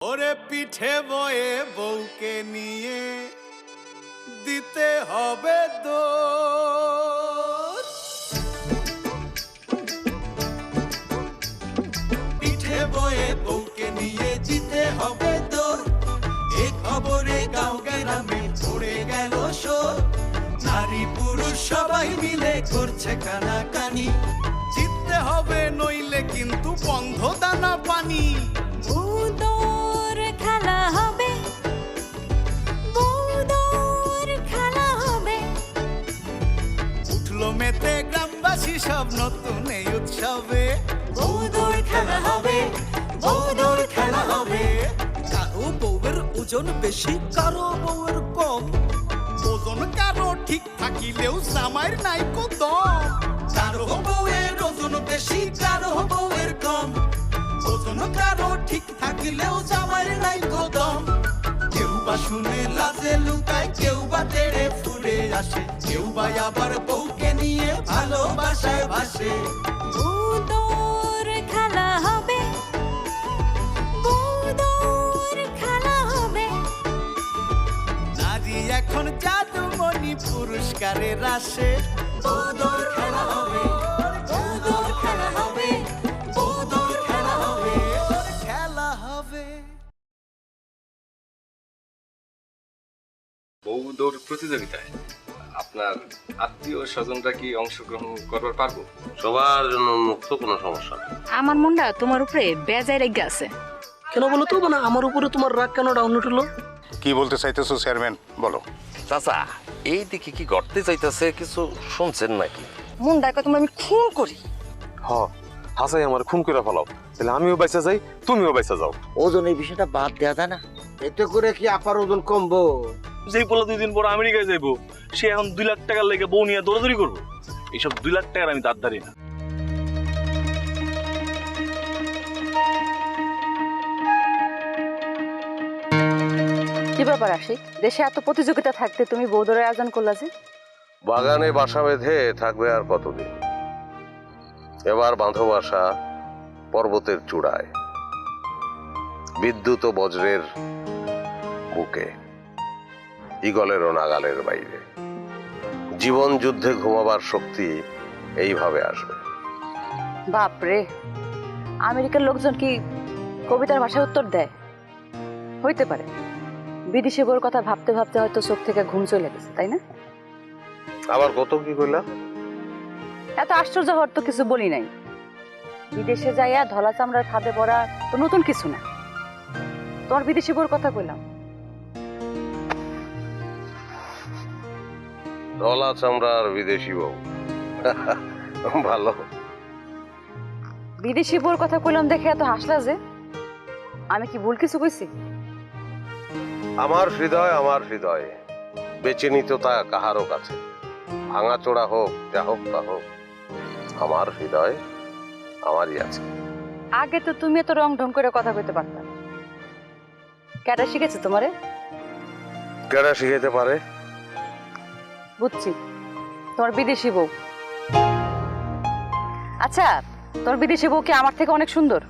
ওরে পিঠে বয়ে বউকে নিয়ে দিতে হবে দোর। পিঠে বয়ে বউকে নিয়ে দিতে হবে দোর। এ খবরে গাঁও গ্রামে পড়ে গেল শোর। নারী পুরুষ সবাই মিলে করছে কানাকানি। জিততে হবে নইলে কিন্তু বন্ধ দানা পানি। খেলা হবে, বউদৌর খেলা হবে। উঠলো মেতে গ্রামবাসী সব নতুন এই উৎসবে। বউদৌর খেলা হবে, বউদৌর খেলা হবে। কারো বউয়ের ওজন বেশি, কারো বউয়ের কম। ওজন কারো ঠিক থাকিলেও জামাইয়ের নাই কত। কারো বউয়ের ওজন বেশি, কারো বউয়ের কম। ওজন কারো ঠিক থাকিলেও জামাইয়ের নাই কদম। কেউ বা শুনে লাজে লুকায়, কেউ বা তেড়ে ফুলে আসে, কেউ বা আবার বউকে নিয়ে ভালোবাসায় ভাসে। বউদৌর খেলা হবে, বউদৌর খেলা হবে। নারী এখন জাদুমণি পুরস্কারের আসে। বউদৌর খেলা হবে, বউদৌর খেলা হবে, বউদৌর খেলা হবে, খেলা হবে। বউদৌড় প্রতিযোগিতায় আপনার আত্মীয় স্বজনরা কি অংশগ্রহণ করবার পারবো? সবার জন্য মুক্ত, কোনো সমস্যা নেই। আমার মনটা তোমার উপরে বেজায় রেগে আছে। কেন বলো তো, মানে আমার উপরে তোমার রাগ কেন ডাউনলোড হলো? কি বলতে চাইতেছো চেয়ারম্যান, বলো। চাচা, এই দিকে কি ঘটতে চাইতেছে, কিছু শুনছেন নাকি? মনটাকে তোমার আমি খুন করি। হ, হাসাই আমার খুন করে ফেলাও, তাহলে আমিও বাইসা যাই, তুমিও বাইসা যাও। ওজন এই বিষয়টা বাদ দেওয়া যায় না? এতে করে কি আপার ওজন কমবো? যেই পোলা 2 দিন পর আমেরিকায় যাইবো, সে এখন 2 লাখ টাকার লেগে বউ নিয়ে দৌড়াদৌড়ি করবো। এইসব 2 লাখ টাকার আমি দাঁত ধারি না। কি ব্যাপার আশিক, দেশে এত প্রতিযোগিতা থাকতে তুমি বৌদরের আয়োজন করলা যে? বাগানে বাসা বেঁধে থাকবে আর কতদিন? এবার বাঁধো বাসা পর্বতের চূড়ায়, বিদ্যুৎ ও বজ্রের বুকে, ঈগলের ও নাগালের বাইরে। জীবন যুদ্ধে ঘুমাবার শক্তি এইভাবে আসবে। বাপরে, আমেরিকার লোকজন কি কবিতার ভাষায় উত্তর দেয়? হইতে পারে, বিদেশি বউর কথা ভাবতে ভাবতে হয়তো চোখ থেকে ঘুম চলে গেছে, তাই না? আবার কত কি কইলা? এত আশ্চর্য হওয়ার তো কিছু বলি নাই। বিদেশে যাইয়া ধলা চামড়ার ফাঁদে পড়া তো নতুন কিছু না। তোমার বিদেশি বউর কথা কইলাম। ধলা চামড়ার বিদেশি বউ, ভালো। বিদেশি বউর কথা কইলাম দেখে এত হাসলা যে? আমি কি ভুল কিছু কইছি? আমার হৃদয়, আমার হৃদয় বেঁচে নিত তা কাহারও কাছে। ভাঙা চোড়া হোক, যা হোক তা হোক, আমার হৃদয় আমারই আছে। আগে তো তুমি এত রং ঢং করে কথা কইতে পারতাম। কেডা শিখেছে তোমারে? কেডা শিখাইতে পারে? বুঝছি, তোমার বিদেশি বউ। আচ্ছা, তোমার বিদেশি বউ কি আমার থেকে অনেক সুন্দর?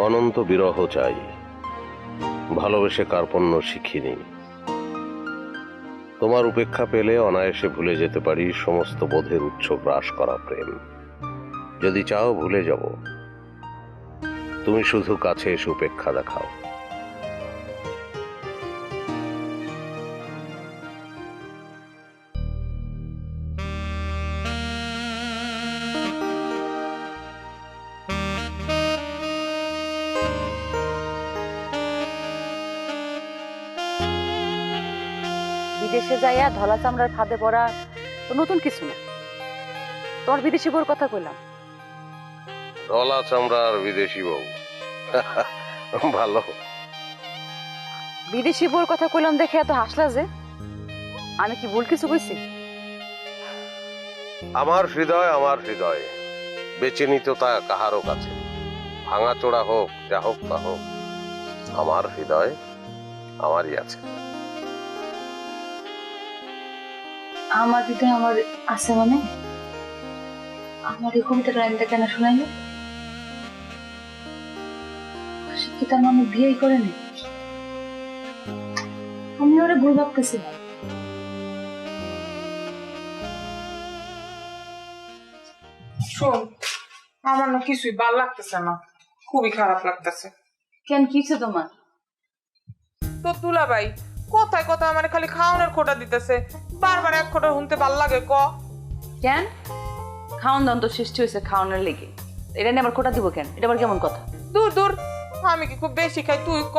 অনন্ত বিরহ চাই, ভালোবেসে কার্পণ্য শিখিনি। তোমার উপেক্ষা পেলে অনায়াসে ভুলে যেতে পারি সমস্ত বোধের উচ্চ গ্রাস করা প্রেম। যদি চাও ভুলে যাব, তুমি শুধু কাছে এসে উপেক্ষা দেখাও। বিদেশে যাইয়া ধলা চামড়ার ফাঁদে পড়া তো নতুন কিছু না। তোমার বিদেশি বউর কথা কইলাম। ধলা চামড়ার বিদেশি বউ, ভালো। বিদেশি বউর কথা কইলাম দেখে এত হাসলা যে? আমি কি ভুল কিছু কইছি? আমার হৃদয়, আমার হৃদয় বেঁচে নিত তা কাহারও কাছে। ভাঙা চোড়া হোক, যা হোক তা হোক, আমার হৃদয় আমারই আছে। আমার হৃদয় আমার আছে মানে? আমার এই কবিতার লাইনটা কেন শোনাইলো? কি তার মানে বিয়েই করেনি? আমি ওরে ভুল ভাবতেছিলাম। শোন, আমার না কিছুই ভাল লাগতেছে না, খুবই খারাপ লাগতেছে। কেন কিছে তোমার? তো দুলাভাই কথায় কথায় আমার খালি খাওয়ানোর খোটা দিতেছে, বারবার এক খোটা শুনতে ভাল লাগে। ক কেন খাওন দান তো সৃষ্টি হয়েছে খাওয়ানোর লেগে, এটা নিয়ে আবার খোটা দিব কেন? এটা আবার কেমন কথা? দূর দূর, আমি কি খুব বেশি খাই? তুই ক।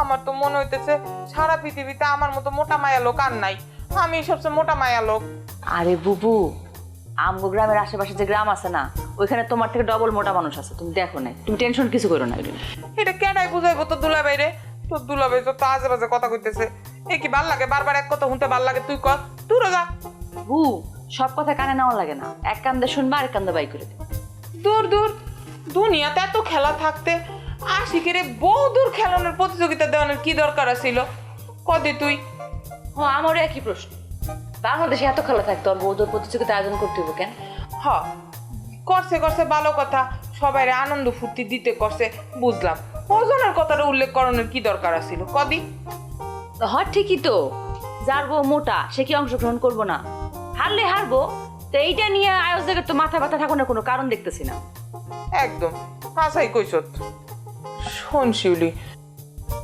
আমার তো মনে হইতেছে সারা পৃথিবীতে আমার মতো মোটা মায়া লোক আর নাই, আমি সবচেয়ে মোটা মায়া লোক। আরে বুবু, আমগো গ্রামের আশেপাশে যে গ্রাম আছে না, ওইখানে তোমার থেকে ডবল মোটা মানুষ আছে, তুমি দেখো না। তুমি টেনশন কিছু করো না। এটা কেডাই বুঝাইবো তো দুলাভাই রে? তোর দুলাভাই তো আজে বাজে কথা কইতেছে। এ কি ভাল লাগে? বারবার এক কথা শুনতে ভাল লাগে? তুই ক, তুই রোজা। বু, সব কথা কানে নেওয়া লাগে না, এক কান্দে শুনবা আর এক কান্দে বাই করে দেবে। দূর দূর, দুনিয়াতে এত খেলা থাকতে আশিকেরে বহু দূর খেলানোর প্রতিযোগিতা দেওয়ানোর কি দরকার ছিল? কদি তুই। ও আমারও একই প্রশ্ন, বাংলাদেশে এত খেলা থাকতো আর বৌদ্ধ প্রতিযোগিতা আয়োজন করতে হবে কেন? হ, করছে করছে ভালো কথা, সবাই আনন্দ ফুর্তি দিতে করছে, বুঝলাম। ওজনের কথাটা উল্লেখ করানোর কি দরকার ছিল? কদি হ, ঠিকই তো, যার বউ মোটা সে কি অংশগ্রহণ করবো না? হারলে হারবো, তো এইটা নিয়ে আয়োজকের তো মাথা ব্যথা থাকানোর কোনো কারণ দেখতেছি না। একদম হাসাই কইছত। শোন শিউলি,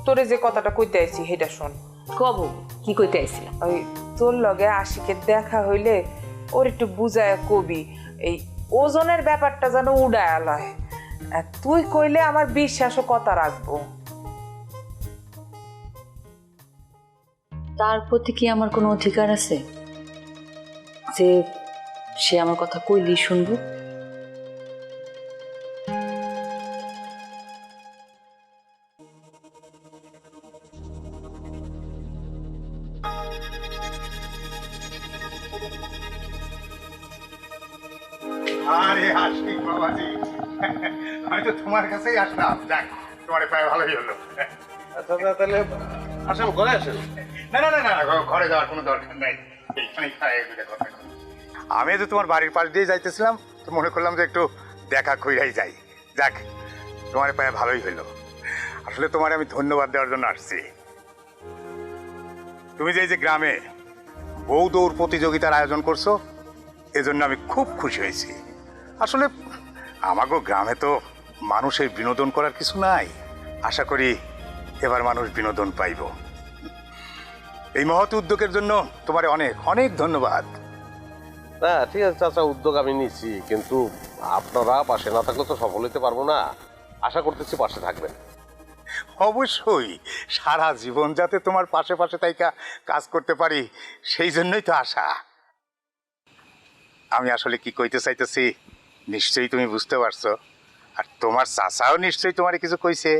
তোরে যে কথাটা কইতে আইছি সেটা শোন। কব, কি কইতে আইছিলাম? ওই তোর লগে আশিকের দেখা হইলে ওর একটু বুঝায় কবি, এই ওজনের ব্যাপারটা যেন উড়ায় লয়। আর তুই কইলে আমার বিশ্বাস ও কথা রাখবো। তার প্রতি কি আমার কোনো অধিকার আছে যে সে আমার কথা কইলি শুনবো? আরে আশিক বাবাজি, আমি তো তোমার কাছেই আসলাম। যাক, তোমার প্রায় ভালোই হলো। আচ্ছা তাহলে আসেন, ঘরে আসেন। না না না না, ঘরে যাওয়ার কোনো দরকার নাই, এইখানেই কথা। আমি তো তোমার বাড়ির পাশ দিয়ে যাইতেছিলাম, তো মনে করলাম যে একটু দেখা কইরাই যাই। যাক, তোমার প্রায় ভালোই হইলো। আসলে তোমার আমি ধন্যবাদ দেওয়ার জন্য আসছি। তুমি যে গ্রামে বউ দৌড় প্রতিযোগিতার আয়োজন করছো, এজন্য আমি খুব খুশি হয়েছি। আসলে আমাগো গ্রামে তো মানুষের বিনোদন করার কিছু নাই। আশা করি এবার মানুষ বিনোদন পাইব। এই মহৎ উদ্যোগের জন্য তোমার অনেক অনেক ধন্যবাদ। না ঠিক আছে চাচা, উদ্যোগ আমি নিচ্ছি, কিন্তু আপনারা পাশে না থাকলে তো সফল হতে পারবো না। আশা করতেছি পাশে থাকবেন। অবশ্যই, সারা জীবন যাতে তোমার পাশে পাশে তাইকা কাজ করতে পারি, সেই জন্যই তো আশা। আমি আসলে কি কইতে চাইতেছি নিশ্চয়ই তুমি বুঝতে পারছো, আর তোমার চাচাও নিশ্চয়ই তোমার কিছু কইছে।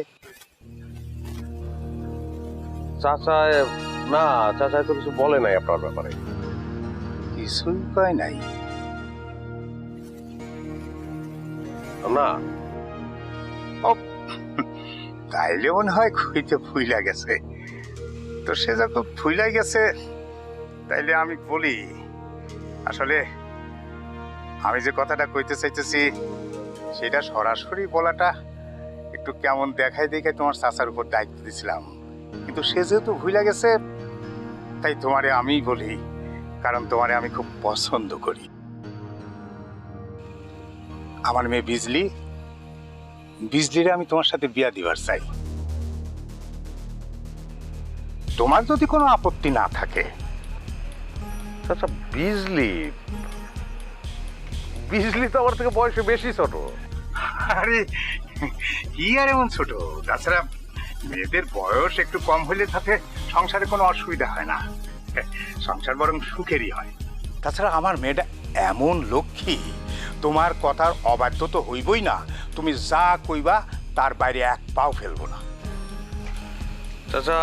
চাচায় না, চাচায় তো কিছু বলে নাই আপনার ব্যাপারে। কিছুই কয় নাই? না, তাইলে মনে হয় কইতে ভুইলা গেছে। তো সে যখন ভুইলাই গেছে, তাইলে আমি বলি, আসলে আমি যে কথাটা কইতে চাইতেছি সেটা সরাসরি বলাটা একটু কেমন দেখাই দেখে তোমার চাচার উপর দায়িত্ব দিছিলাম, কিন্তু সে যেহেতু ভুইলা গেছে তাই তোমারে আমি বলি, কারণ তোমারে আমি খুব পছন্দ করি। আমার মেয়ে বিজলিরে আমি তোমার সাথে বিয়া দিবার চাই। তোমার যদি কোনো আপত্তি না থাকে। চাচা বিজলি তো আমার থেকে বয়সে বেশি ছোট। আরে কি আর এমন ছোট, তাছাড়া মেয়েদের বয়স একটু কম হলে তাতে সংসারে কোনো অসুবিধা হয় না, সংসার বরং সুখেরই হয়। তাছাড়া আমার মেয়েটা এমন লক্ষ্মী, তোমার কথার অবাধ্য তো হইবই না। তুমি যা কইবা তার বাইরে এক পাও ফেলবো না। চাচা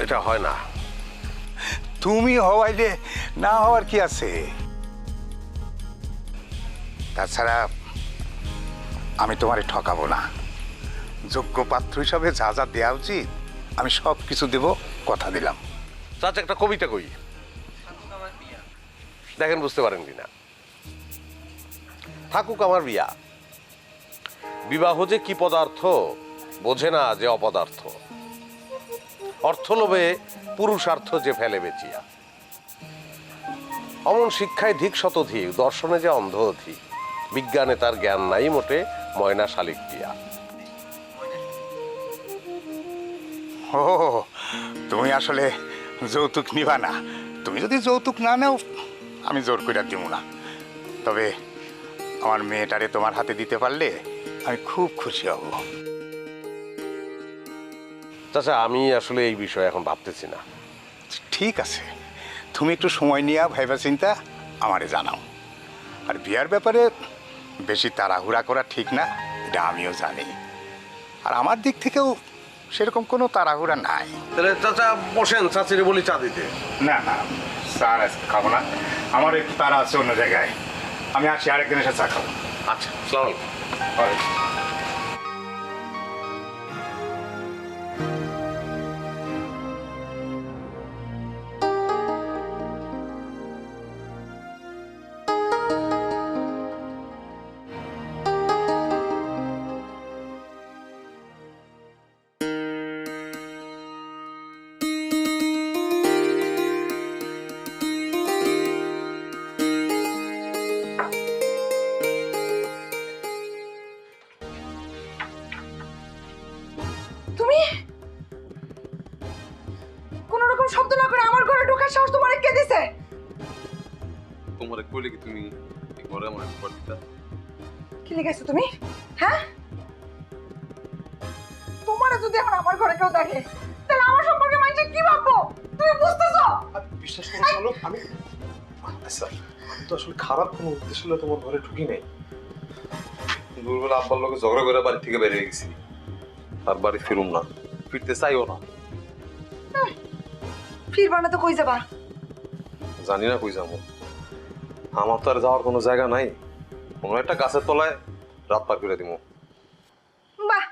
এটা হয় না। তুমি হওয়াইলে না হওয়ার কি আছে? তাছাড়া আমি তোমারে ঠকাবো না। যোগ্য পাত্র হিসাবে যা যা দেওয়া উচিত আমি সব কিছু দেব, কথা দিলাম। চাচা একটা কবিতা কই, দেখেন বুঝতে পারেন কিনা। থাকুক আমার বিয়া, বিবাহ যে কি পদার্থ বোঝে না যে অপদার্থ। অর্থ লোভে পুরুষার্থ যে ফেলে বেচিয়া। অমন শিক্ষায় ধিক শতধিক, দর্শনে যে অন্ধ অধিক। বিজ্ঞানে তার জ্ঞান নাই মোটে, ময়না শালিক দিয়া। ও তুমি আসলে যৌতুক নিবা না। তুমি যদি যৌতুক না নাও আমি জোর করে দিব না। তবে আমার মেয়েটারে তোমার হাতে দিতে পারলে আমি খুব খুশি হব। চাচা, আমি আসলে এই বিষয়ে এখন ভাবতেছি না। ঠিক আছে, তুমি একটু সময় নিয়ে ভাইবা চিন্তা আমারে জানাও। আর বিয়ার ব্যাপারে বেশি তাড়াহুড়া করা ঠিক না, এটা আমিও জানি। আর আমার দিক থেকেও সেরকম কোনো তাড়াহুড়া নাই। তাহলে চাচা বসেন, চাচিরে বলি চা দিতে। না না, চা আজকে খাবো না, আমার একটু তাড়া আছে অন্য জায়গায়। আমি আসি, আরেকদিন এসে চা খাবো। আচ্ছা, আসসালামু আলাইকুম। তুমি কোন রকম শব্দ না করে আমার ঘরে ঢোকার সাহস তোমার কে দিছে? তোমারে কইলে কি তুমি এই ঘরে আমার একবার দিতা? কি লিখাইছো তুমি? হ্যাঁ, তোমার যদি এখন আমার ঘরে কেউ দেখে তাহলে আমার সম্পর্কে মানুষ কি ভাববো তুমি বুঝতেছো? বিশ্বাস করো চলো, আমি তো আসলে খারাপ কোনো উদ্দেশ্য হলে তোমার ঘরে ঢুকি নাই। দুর্বেলা আব্বার লোকে ঝগড়া করে বাড়ি থেকে বেরিয়ে গেছি। আর বাড়ি ফিরুম না, ফিরতে চাইও না। ফিরবা না তো কই যাবা? জানি না কই যাবো। আমার তো আর যাওয়ার কোনো জায়গা নাই। কোনো একটা গাছের তলায় রাত পার করে দিব। বাহ,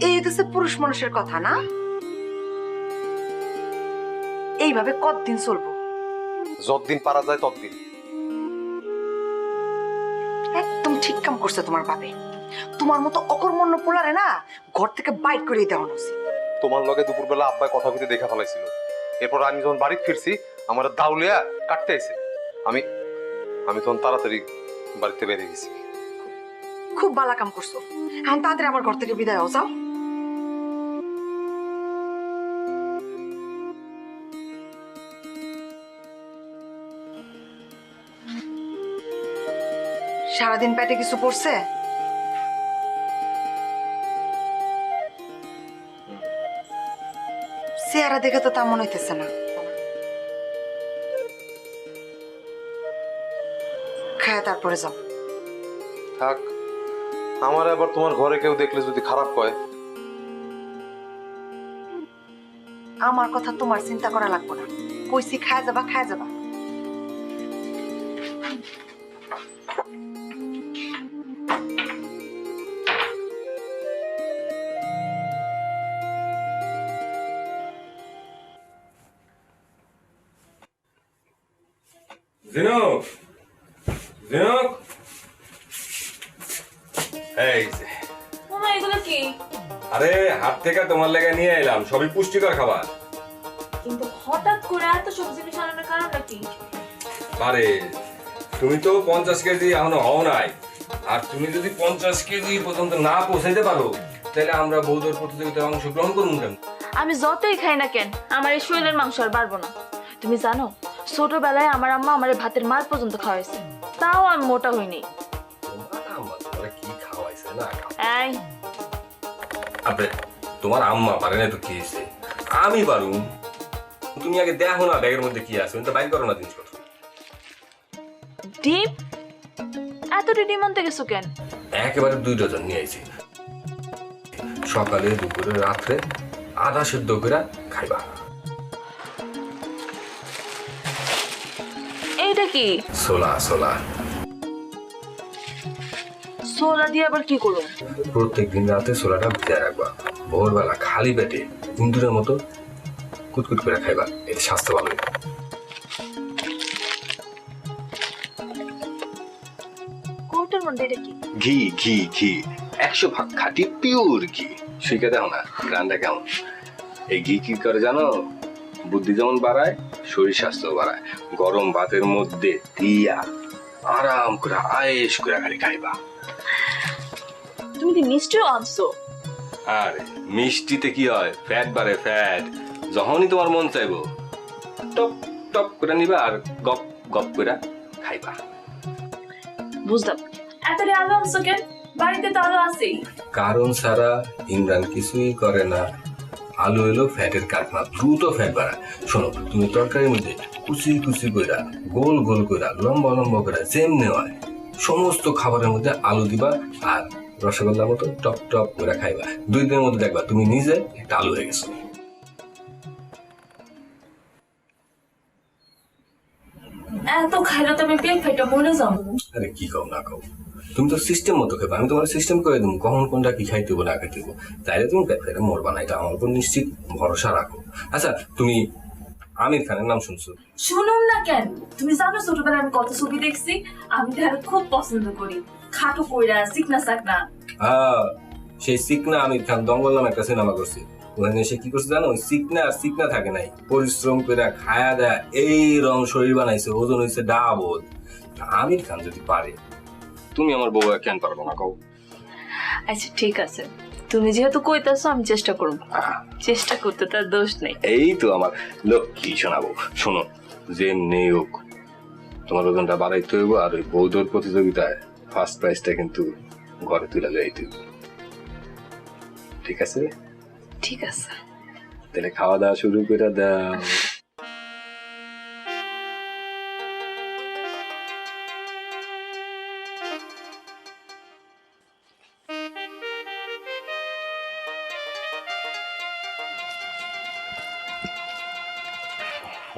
এই হচ্ছে পুরুষ মানুষের কথা না? এইভাবে কতদিন চলবো? যতদিন পারা যায় ততদিন। একদম ঠিক কাম করছে তোমার বাপে। তোমার মতো অকর্মণ্য পোলারে না ঘর থেকে বাইর করে দেওয়া উচিত। তোমার লগে দুপুরবেলা আব্বাই কথা কইতে দেখা ফেলাইছিল। এরপর আমি যখন বাড়ি ফিরছি আমার দাউলিয়া কাটতে আইছে। আমি তখন তাড়াতাড়ি বাড়িতে বেরিয়ে গেছি। খুব ভালো কাম করছো। এখন তাড়াতাড়ি আমার ঘর থেকে বিদায় হও, যাও। সারাদিন পেটে কিছু পড়ছে? চেহারা দেখে তো তা মনে হইতেছে না। খায় তারপরে যাও। থাক, আমার আবার তোমার ঘরে কেউ দেখলে যদি খারাপ কয়। আমার কথা তোমার চিন্তা করা লাগবে না। কইছি খায় যাবা, খায় যাবা। জিনুক, জিনুক, এই যে। মামা এগুলো কি? আরে হাট থেকে তোমার লেগে নিয়ে এলাম, সবই পুষ্টিকর খাবার। কিন্তু হঠাৎ করে এত সবজি নিয়ে আনার কারণটা কি? আরে তুমি তো 50 কেজি এখনো হও নাই। আর তুমি যদি 50 কেজি পর্যন্ত না পৌঁছাইতে পারো তাহলে আমরা বৌদ্ধর প্রতিযোগিতায় অংশগ্রহণ করবো কেন? আমি যতই খাই না কেন আমার এই শরীরের মাংস আর বাড়বো না। তুমি জানো ছোটবেলায় আমার আম্মা আমার ভাতের মার পর্যন্ত খাওয়াইছে, তাও আমি মোটা হইনি। কি খাওয়াইছে না? এই আবে তোমার আম্মা পারে না তো কি হয়েছে, আমি পারুম। তুমি আগে দেখো না ব্যাগের মধ্যে কি আছে, তো বাইর করো না জিনিসপত্র। ডিম? এতটি ডিম আনতে গেছো কেন? একেবারে 2 ডজন নিয়ে আইছি। সকালে দুপুরে রাত্রে আধা সিদ্ধ করে খাইবা। এইটা কি? সোলা সোলা। সোলা দিয়ে আবার কি করো? প্রত্যেকদিন রাতে সোলাটা ভিজায় রাখবা। ভোরবেলা খালি পেটে ইন্দুরের মতো কুটকুট করে খাইবা, এতে স্বাস্থ্য ভালো। কোটার মধ্যে এটা কি? ঘি ঘি ঘি 100 ভাগ খাঁটি পিওর ঘি। শিখে দাও না গ্রান্ডা কেমন। এই ঘি কি করে জানো? বুদ্ধি যেমন বাড়ায়, শরীর স্বাস্থ্য বাড়ায়। গরম ভাতের মধ্যে দিয়া আরাম করে আয়েশ করে খালি খাইবা। তুমি কি মিষ্টিও আনছো? আরে মিষ্টিতে কি হয়, ফ্যাট বাড়ে ফ্যাট। যখনই তোমার মন চাইবো টপ টপ করে নিবা আর গপ গপ করে খাইবা। বুঝলাম। এত আলু আনছো কেন? বাড়িতে তো আলু আছেই। কারণ ছাড়া ইমরান কিছুই করে না। আলু এলো ফ্যাটের কারখানা, দ্রুত ফ্যাট বাড়ায়। শোনো, তুমি তরকারির মধ্যে কুচি কুচি কইরা, গোল গোল কইরা, লম্বা লম্বা কইরা যেমনি হয় সমস্ত খাবারের মধ্যে আলু দিবা আর রসগোল্লার মতো টপ টপ করে খাইবা। 2 দিনের মধ্যে দেখবা তুমি নিজে একটা আলু হয়ে গেছো। এত খাইলে তো আমি পেট ফেটে মরে যাবো। আরে কি কও না কও, তুমি তো সিস্টেম মতো খাবে। আমি তোমার সিস্টেম করে দেবো কখন কোনটা কি খাইতে হবো না খাইতে হবো, তাইলে তুমি পেট ফেটে মরবা না। এটা আমার উপর নিশ্চিত ভরসা রাখো। আচ্ছা, তুমি আমির খানের নাম শুনছো? শুনুন না কেন? তুমি জানো ছোটবেলায় আমি কত ছবি দেখছি। আমি তাহলে খুব পছন্দ করি, খাটো কইরা চিকনা চাকনা। সেই সিকনা আমির খান দঙ্গল নামে একটা সিনেমা করছে। ওখানে সে কি করছে জানো? ওই সিকনা আর সিকনা থাকে নাই, পরিশ্রম করে খায়া দেয়া এই রং শরীর বানাইছে, ওজন হয়েছে ডাবল। আমির খান যদি পারে, তুমি আমার বউ কেন পারবো না কও? আচ্ছা ঠিক আছে, তুমি যেহেতু কইতাছো আমি চেষ্টা করবো। চেষ্টা করতে তার দোষ নেই। এই তো আমার লক্ষ্মী শোনাবো। শোনো, যে নেই হোক তোমার ওজনটা বাড়াইতে হইব, আর ওই বৌদ্ধর প্রতিযোগিতায় ফার্স্ট প্রাইজটা কিন্তু ঘরে তুলে যাইতে হইব। ঠিক আছে? ঠিক আছে, তাহলে খাওয়া দাওয়া শুরু করে দাও।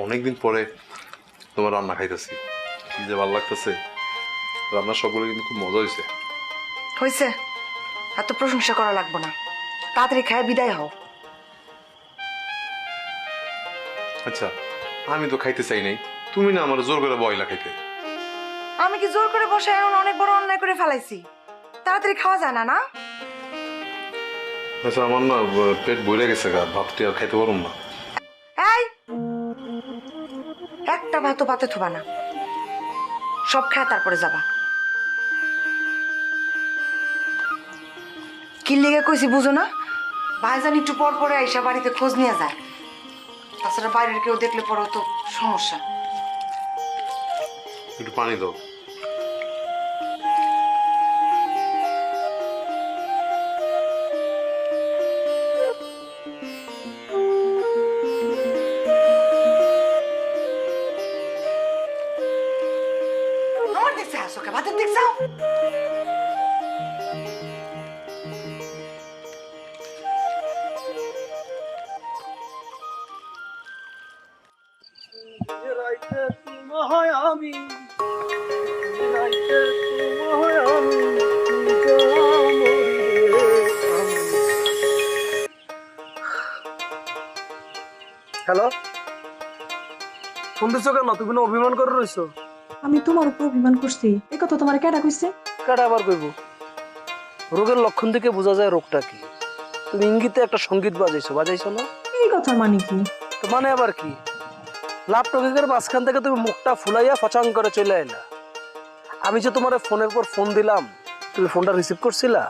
অনেকদিন পরে তোমার রান্না খাইতেছি, কি যে ভালো লাগতেছে। রান্না সবগুলো কিন্তু খুব মজা হয়েছে। হয়েছে, এত প্রশংসা করা লাগবো না, তাড়াতাড়ি খায় বিদায় হও। আচ্ছা, আমি তো খাইতে চাই নাই, তুমি না আমার জোর করে বয়লা খাইতে। আমি কি জোর করে বসে এখন অনেক বড় অন্যায় করে ফেলাইছি? তাড়াতাড়ি খাওয়া যায় না না? আচ্ছা, আমার না পেট ভরে গেছে, ভাতটি আর খাইতে পারুম না। এই একটা ভাতও পাতে থবা না, সব খায় তারপরে যাবা। কি লেগে কইছি বুঝো না? ভাইজান একটু পর পরে আইসা বাড়িতে খোঁজ নিয়ে যায়, তাছাড়া বাইরের কেউ দেখলে পরেও তো সমস্যা। একটু পানি দাও। আমার দেখছে আসোকে ভাতের দিক যাও। হ্যালো, শুনতেছো কেন? তুমি না অভিমান করে রইছো? আমি তোমার উপর অভিমান করছি, এ কথা তোমার কেডা কইছে? কেডা আবার কইব? রোগের লক্ষণ থেকে বোঝা যায় রোগটা কি। তুমি ইঙ্গিতে একটা সঙ্গীত বাজাইছো না? এই কথা মানে কি? তো মানে আবার কি? লাপটকের মাঝখান থেকে তুমি মুখটা ফুলাইয়া ফচাং করে চলে আইলা। আমি যে তোমার ফোনের পর ফোন দিলাম, তুমি ফোনটা রিসিভ করছিলা?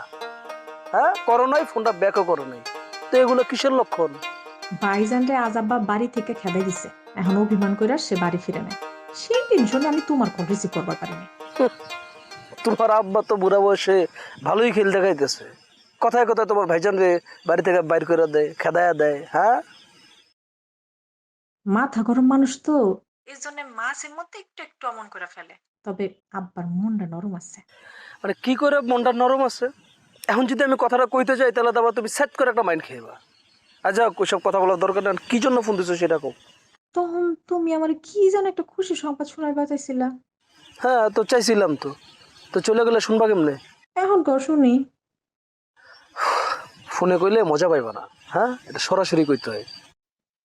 হ্যাঁ, করো নাই, ফোনটা ব্যাকও করো নাই। তো এগুলো কিসের লক্ষণ? ভাইজানরে আজাব্বা বাড়ি থেকে খেদাই দিছে, এখন অভিমান কইরা সে বাড়ি ফিরে নাই। সেই টেনশনে আমি তোমার ফোন রিসিভ করবার পারিনি। তোমার আব্বা তো বুড়া বয়সে ভালোই খেল দেখাইতেছে, কথায় কথায় তোমার ভাইজান রে বাড়ি থেকে বাইর করে দেয়, খেদায়া দেয়। হ্যাঁ, মাথা গরম মানুষ তো, এর জন্য মাছের মধ্যে একটু একটু অমন করে ফেলে। তবে আব্বার মনটা নরম আছে। মানে কি করে মনটা নরম আছে? এখন যদি আমি কথাটা কইতে যাই তাহলে তো আবার তুমি সেট করে একটা মাইন্ড খেয়েবা। আচ্ছা, ওইসব কথা বলার দরকার নেই। কি জন্য ফোন দিছো সেটা কও। তখন তুমি আমার কি যেন একটা খুশি সংবাদ শোনাইবা চাইছিলা। হ্যাঁ, তো চাইছিলাম তো। তো চলে গেলে শুনবা কেমনে? এখন কও শুনি। ফোনে কইলে মজা পাইবা না। হ্যাঁ, এটা সরাসরি কইতে হয়।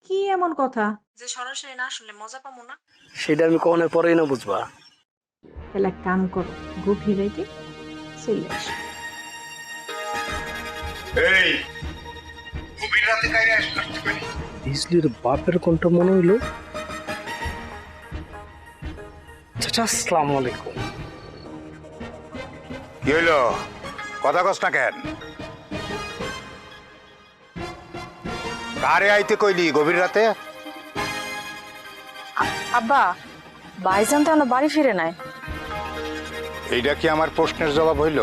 কি এমন কথা যে সরাসরি না শুনলে মজা পাবো না? সেটা আমি কখনো পরেই না বুঝবা। তাহলে কাম করো, গভীর রাইতে চলে আসো। এই গভীর রাতে কাইরে আসলো তুমি? ইসলির বাপের কণ্ঠ মনে হইলো। চাচা আসসালামু আলাইকুম। কি হইলো, কথা কস না কেন? কারে আইতে কইলি গভীর রাতে? আব্বা ভাইজান তো এখনো বাড়ি ফিরে নাই। এইটা কি আমার প্রশ্নের জবাব হইল?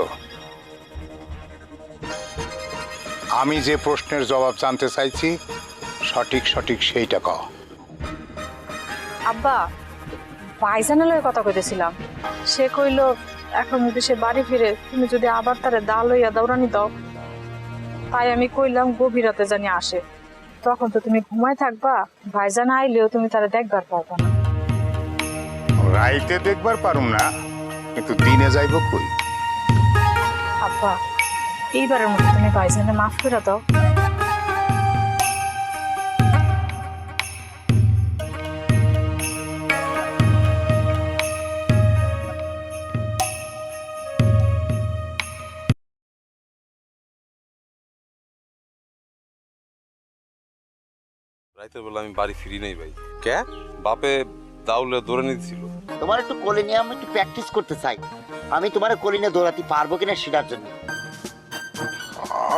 আমি যে প্রশ্নের জবাব জানতে চাইছি সঠিক সঠিক সেইটা কও। আব্বা ভাইজানের লগে কথা কইতেছিলাম, সে কইলো এখন যদি সে বাড়ি ফিরে তুমি যদি আবার তারে দা লইয়া দৌড়ানি দাও, তাই আমি কইলাম গভীর রাতে জানি আসে, তখন তো তুমি ঘুমায় থাকবা, ভাইজান আইলেও তুমি তারে দেখবার পারবা না। রাইতে দেখবার পারুম না, কিন্তু দিনে যাইব কই? আব্বা এইবারের মতো তুমি ভাইজানে মাফ করে দাও। রাতের বেলা আমি বাড়ি ফিরি নাই ভাই। কে? বাপে দাউলে দৌড়ে নিয়েছিল। তোমার একটু কোলে নিয়ে আমি একটু প্র্যাকটিস করতে চাই, আমি তোমার কোলে নিয়ে দৌড়াতে পারবো কিনা সেটার জন্য।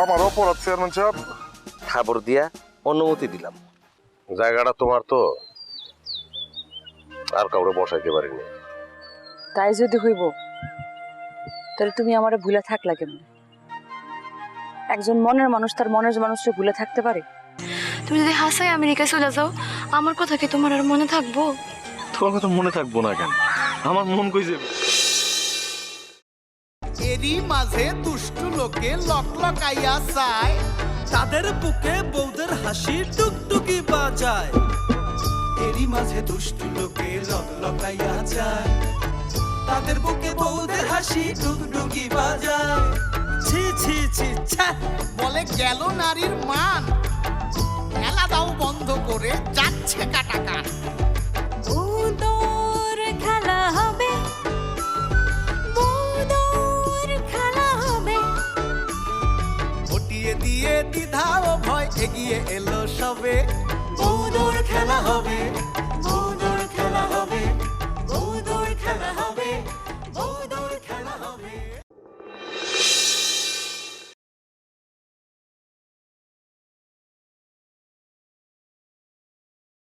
আমার অপরাধ চেয়ারম্যান সাহেব। খবর দিয়া অনুমতি দিলাম, জায়গাটা তোমার তো, আর কাউরে বসাইতে পারিনি। তাই যদি হইব তাহলে তুমি আমারে ভুলে থাকলা কেমন? একজন মনের মানুষ তার মনের মানুষকে ভুলে থাকতে পারে? তুমি যদি হাসাই আমেরিকায় চলে যাও, আমার কথা কি তোমার আর মনে থাকবো? তোমার কথা মনে থাকবো না কেন? আমার মন কই যাবে? এরই মাঝে দুষ্টু লোকে লকলকাইয়া চায়, তাদের বুকে বউদের হাসি টুকটুকি বাজায়। এরই মাঝে দুষ্টু লোকে লকলকাইয়া যায়, তাদের বুকে বউদের হাসি টুকটুকি বাজায়। ছি ছি ছি ছ্যা, বলে গেল নারীর মান, খেলা দাও বন্ধ করে যাচ্ছে কাটা কান। বউদর খেলা হবে, বউদর খেলা হবে। হটিয়ে দিয়ে দ্বিধা ও ভয় এগিয়ে এলো সবে, বউদর খেলা হবে।